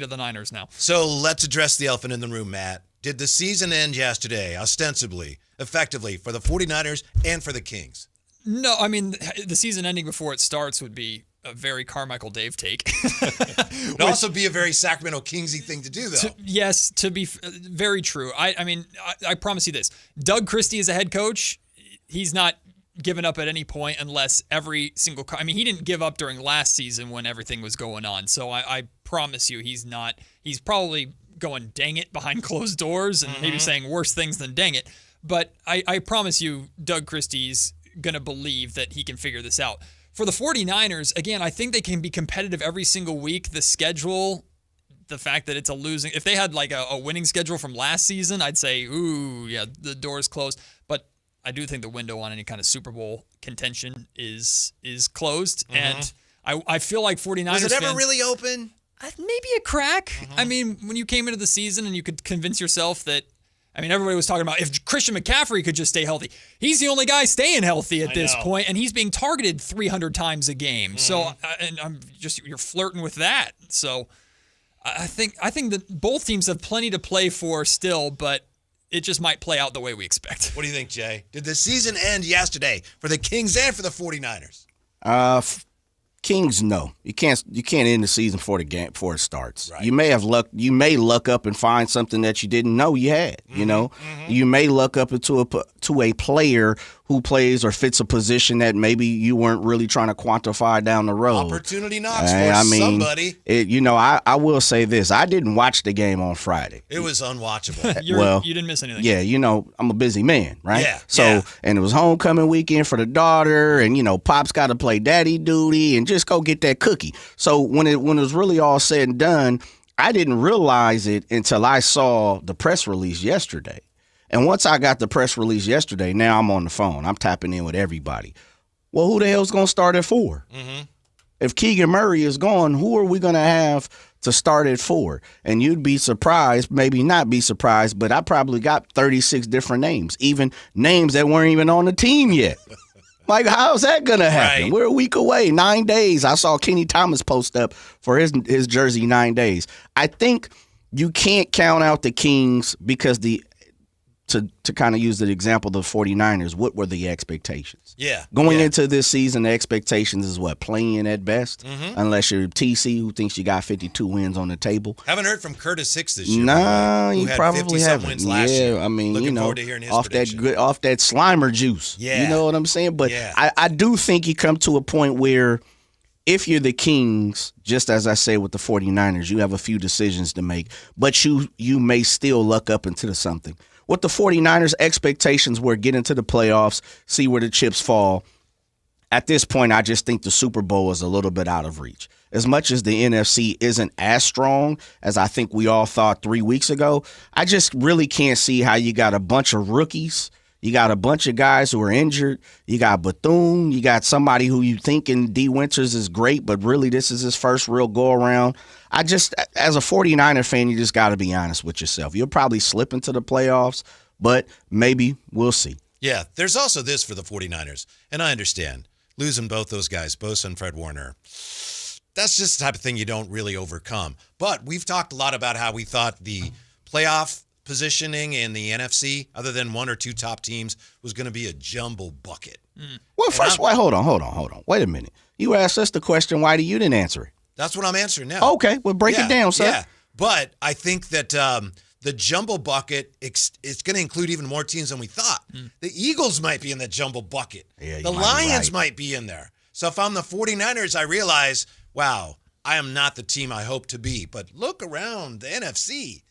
to the Niners now. So let's address the elephant in the room, Matt. Did the season end yesterday, ostensibly, effectively, for the 49ers and for the Kings? No, I mean, the season ending before it starts would be a very Carmichael Dave take. It would also be a very Sacramento Kingsy thing to do, though. Yes, to be very true. I mean, I promise you this. Doug Christie is a head coach. He's not given up at any point unless every single – I mean, he didn't give up during last season when everything was going on. So I promise you he's not – he's probably going dang it behind closed doors and maybe saying worse things than dang it. But I promise you Doug Christie's going to believe that he can figure this out. For the 49ers, again, I think they can be competitive every single week. The schedule, the fact that it's a losing – if they had like a winning schedule from last season, I'd say, ooh, yeah, the door's closed. But I do think the window on any kind of Super Bowl contention is closed. And I feel like 49ers Was it ever fans, really open? maybe a crack. I mean, when you came into the season and you could convince yourself that – I mean, everybody was talking about if Christian McCaffrey could just stay healthy. He's the only guy staying healthy at this point, and he's being targeted 300 times a game. So, and you're flirting with that. So, I think that both teams have plenty to play for still, but it just might play out the way we expect. What do you think, Jay? Did the season end yesterday for the Kings and for the 49ers? Kings, no. You can't end the season before it starts. Right. You may have luck. You may luck up and find something that you didn't know you had. You know, you may luck up into a player who plays or fits a position that maybe you weren't really trying to quantify down the road. Opportunity knocks for somebody. I will say this. I didn't watch the game on Friday. It was unwatchable. You didn't miss anything. Yeah, I'm a busy man, right? Yeah. So, and it was homecoming weekend for the daughter, and Pop's got to play daddy duty and just go get that cookie. So when it was really all said and done, I didn't realize it until I saw the press release yesterday. And once I got the press release yesterday, now I'm on the phone. I'm tapping in with everybody. Well, who the hell's going to start at 4? If Keegan Murray is gone, who are we going to have to start at 4? And you'd be surprised, maybe not be surprised, but I probably got 36 different names, even names that weren't even on the team yet. Like, how's that going to happen? Right. We're a week away, 9 days. I saw Kenny Thomas post up for his jersey 9 days. I think you can't count out the Kings because to kind of use the example of the 49ers, what were the expectations? Yeah. Going into this season, the expectations is what? Playing at best? Unless you're TC, who thinks you got 52 wins on the table. Haven't heard from Curtis Hicks this year. Nah, you probably 50-some haven't. wins last year. I mean, Looking forward to hearing his off prediction. that Slimer juice. Yeah. You know what I'm saying? But Yeah. I do think you come to a point where if you're the Kings, just as I say with the 49ers, you have a few decisions to make, but you may still luck up into something. What the 49ers' expectations were, get into the playoffs, see where the chips fall. At this point, I just think the Super Bowl is a little bit out of reach. As much as the NFC isn't as strong as I think we all thought 3 weeks ago, I just really can't see how you got a bunch of rookies. You got a bunch of guys who are injured. You got Bethune. You got somebody who you think in D. Winters is great, but really this is his first real go-around. As a 49er fan, you just got to be honest with yourself. You'll probably slip into the playoffs, but maybe we'll see. Yeah, there's also this for the 49ers, and I understand. Losing both those guys, Bosa and Fred Warner, that's just the type of thing you don't really overcome. But we've talked a lot about how we thought the playoff positioning in the NFC, other than one or two top teams, was going to be a jumble bucket. Well, first, hold on. Wait a minute. You asked us the question, why you didn't answer it? That's what I'm answering now. Okay, well, break it down, sir. Yeah, but I think that the jumble bucket, it's going to include even more teams than we thought. The Eagles might be in the jumble bucket. Yeah, the Lions might be in there. So if I'm the 49ers, I realize, wow, I am not the team I hope to be. But look around the NFC.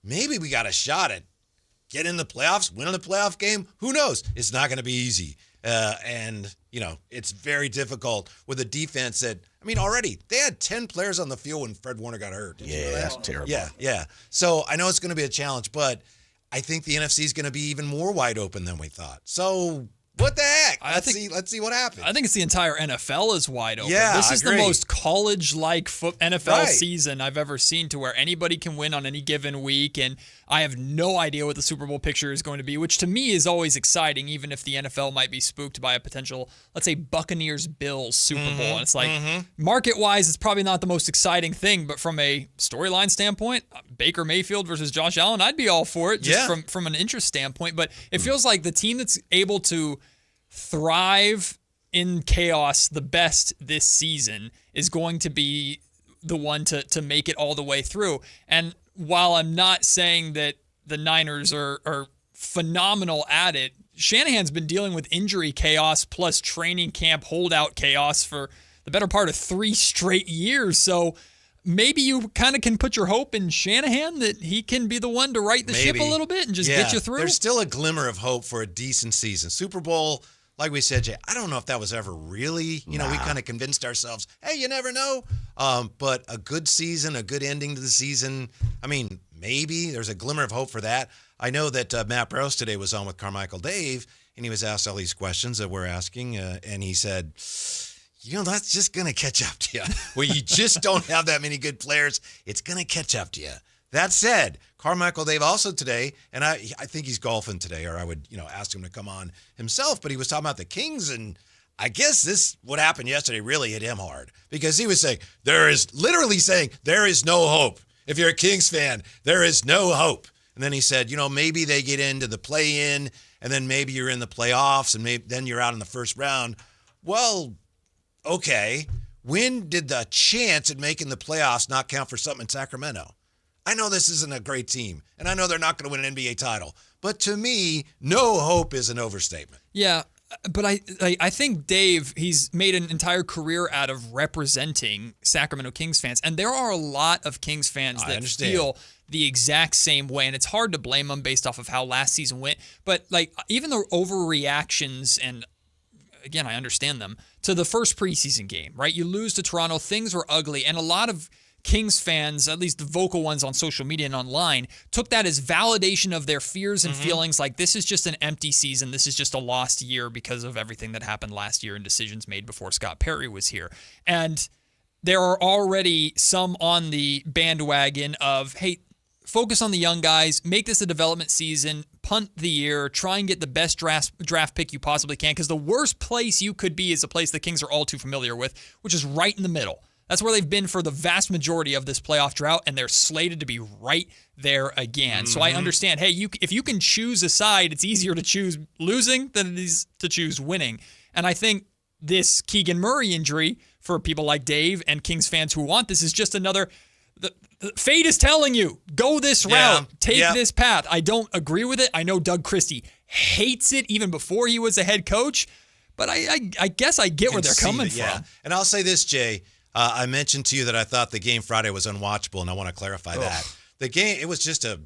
Maybe we got a shot at getting in the playoffs, winning the playoff game. Who knows? It's not going to be easy. And, it's very difficult with a defense that, already they had 10 players on the field when Fred Warner got hurt. Did you know that? That's terrible. Yeah. So I know it's going to be a challenge, but I think the NFC is going to be even more wide open than we thought. So what the heck? Let's see what happens. I think it's the entire NFL is wide open. Yeah, this is the most college-like NFL Right. season I've ever seen, to where anybody can win on any given week, and I have no idea what the Super Bowl picture is going to be, which to me is always exciting, even if the NFL might be spooked by a potential, let's say, Buccaneers-Bills Super Bowl. And it's like, market-wise, it's probably not the most exciting thing, but from a storyline standpoint, Baker Mayfield versus Josh Allen, I'd be all for it, just from an interest standpoint. But it feels like the team that's able to thrive in chaos the best this season is going to be the one to make it all the way through. And while I'm not saying that the Niners are phenomenal at it, Shanahan's been dealing with injury chaos plus training camp holdout chaos for the better part of 3 straight years. So maybe you kind of can put your hope in Shanahan that he can be the one to right the ship a little bit and just get you through. There's still a glimmer of hope for a decent season. Super Bowl, like we said, Jay, I don't know if that was ever really, we kind of convinced ourselves, hey, you never know. But a good season, a good ending to the season, I mean, maybe there's a glimmer of hope for that. I know that Matt Barrows today was on with Carmichael Dave, and he was asked all these questions that we're asking, and he said, that's just going to catch up to you. Well, you just don't have that many good players. It's going to catch up to you. That said, Carmichael Dave also today, and I think he's golfing today, or I would, ask him to come on himself, but he was talking about the Kings, and I guess what happened yesterday really hit him hard, because he was saying, there is no hope. If you're a Kings fan, there is no hope. And then he said, maybe they get into the play-in, and then maybe you're in the playoffs, and maybe then you're out in the first round. Well, okay, when did the chance at making the playoffs not count for something in Sacramento? I know this isn't a great team, and I know they're not going to win an NBA title, but to me, no hope is an overstatement. Yeah, but I think Dave, he's made an entire career out of representing Sacramento Kings fans, and there are a lot of Kings fans that feel the exact same way, and it's hard to blame them based off of how last season went, but even the overreactions, and again, I understand them, to the first preseason game, right? You lose to Toronto, things were ugly, and a lot of Kings fans, at least the vocal ones on social media and online, took that as validation of their fears and feelings like this is just an empty season. This is just a lost year because of everything that happened last year and decisions made before Scott Perry was here. And there are already some on the bandwagon of, hey, focus on the young guys, make this a development season, punt the year, try and get the best draft pick you possibly can, because the worst place you could be is a place the Kings are all too familiar with, which is right in the middle. That's where they've been for the vast majority of this playoff drought, and they're slated to be right there again. So I understand, hey, if you can choose a side, it's easier to choose losing than it is to choose winning. And I think this Keegan Murray injury, for people like Dave and Kings fans who want this, is just another... The fate is telling you, go this route, take this path. I don't agree with it. I know Doug Christie hates it even before he was a head coach, but I guess I get where they're coming from. Yeah. And I'll say this, Jay. I mentioned to you that I thought the game Friday was unwatchable, and I want to clarify that. The game, it was just a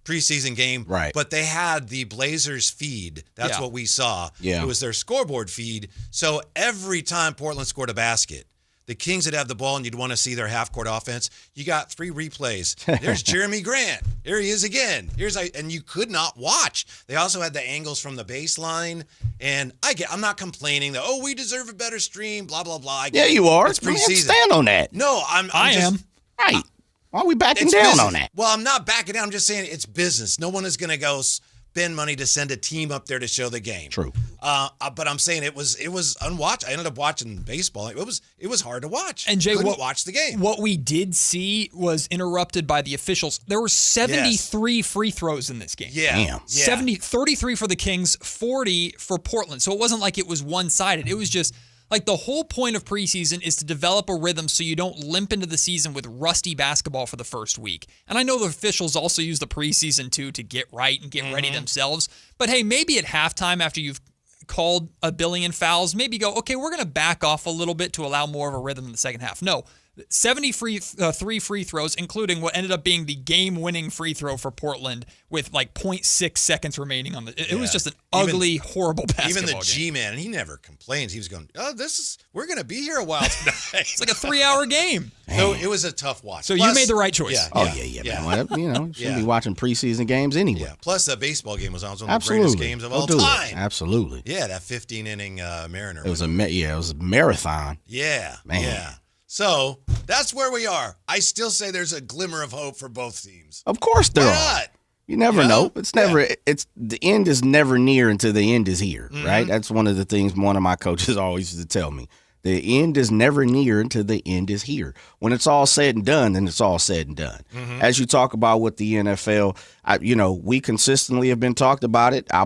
preseason game, right? But they had the Blazers feed. That's what we saw. Yeah. It was their scoreboard feed. So every time Portland scored a basket, the Kings would have the ball, and you'd want to see their half-court offense. You got 3 replays. There's Jeremy Grant. Here he is again. And you could not watch. They also had the angles from the baseline. And I'm not complaining that, we deserve a better stream, blah, blah, blah. Yeah, you are. It's preseason. Stand on that. No, I am. Right. Why are we backing down on that? Well, I'm not backing down. I'm just saying it's business. No one is going to go spend money to send a team up there to show the game. True. But I'm saying it was unwatched. I ended up watching baseball. It was hard to watch. And Jay, couldn't watch the game. What we did see was interrupted by the officials. There were 73 free throws in this game. Yeah. Damn. 33 for the Kings, 40 for Portland. So it wasn't like it was one-sided. It was just like the whole point of preseason is to develop a rhythm so you don't limp into the season with rusty basketball for the first week. And I know the officials also use the preseason too to get right and get ready themselves. But hey, maybe at halftime after you've called a billion fouls, maybe go, okay, we're going to back off a little bit to allow more of a rhythm in the second half. No, 73 free throws, including what ended up being the game-winning free throw for Portland with like 0.6 seconds remaining on the. It was just an ugly, horrible basketball Even the game. G-man, and he never complains. He was going, we're going to be here a while tonight. It's like a 3-hour game. So it was a tough watch. So you made the right choice. Yeah. Man. Well, shouldn't be watching preseason games anyway. Yeah. Plus, the baseball game was one of the greatest games of all time. Absolutely. Yeah, that 15-inning Mariner. It was a marathon. Yeah. Man. Yeah. So that's where we are. I still say there's a glimmer of hope for both teams. Of course there Why are. not? You never You know? know. It's never. It's the end is never near until the end is here. Right. That's one of the things one of my coaches always used to tell me. The end is never near until the end is here. When it's all said and done, then it's all said and done. As you talk about with the NFL, we consistently have been talked about it. I'll